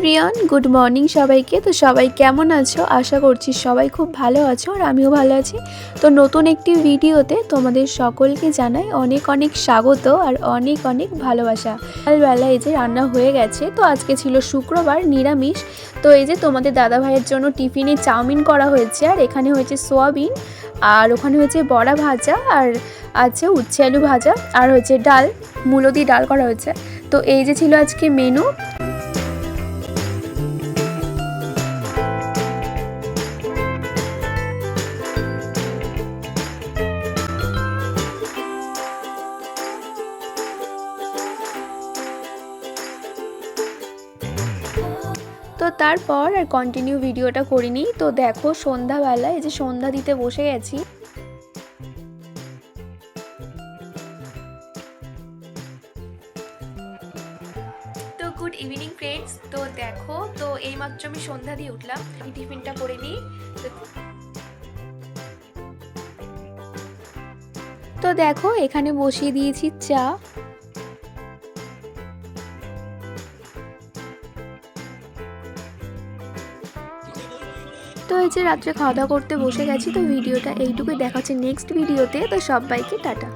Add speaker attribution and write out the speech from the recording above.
Speaker 1: Everyone, good morning সবাইকে। তো সবাই কেমন আছো? আশা করছি সবাই খুব ভালো আছো, আর আমিও ভালো আছি। তো নতুন একটি ভিডিওতে তোমাদের সকলকে জানাই অনেক অনেক স্বাগত আর অনেক অনেক ভালোবাসা। সকালবেলা এই যে রান্না হয়ে গেছে। তো আজকে ছিল শুক্রবার, নিরামিষ। তো এই যে তোমাদের দাদা ভাইয়ের জন্য টিফিনে চাউমিন করা হয়েছে, আর এখানে হয়েছে সোয়াবিন, আর ওখানে হয়েছে বড়া ভাজা, আর আছে উচ্ছে আলু ভাজা, আর হয়েছে ডাল, মূলো দিয়ে ডাল করা হয়েছে। তো এই যে ছিল আজকে মেনু। তো তারপর আর কন্টিনিউ ভিডিওটা করিনি। তো দেখো সন্ধ্যাবেলা এই যে সন্ধ্যা দিতে বসে গেছি। তো গুড ইভিনিং ফ্রেন্ডস। তো দেখো, তো এইমাত্র আমি সন্ধ্যা দিয়ে উঠলাম, আমি টিফিনটা করে নিই। তো দেখো এখানে বসিয়ে দিয়েছি চা। তো এই যে রাত্রে খাওয়া দাওয়া করতে বসে গেছি। তো ভিডিওটা এইটুকুই, দেখা হচ্ছে নেক্সট ভিডিওতে। তো সবাইকে টাটা।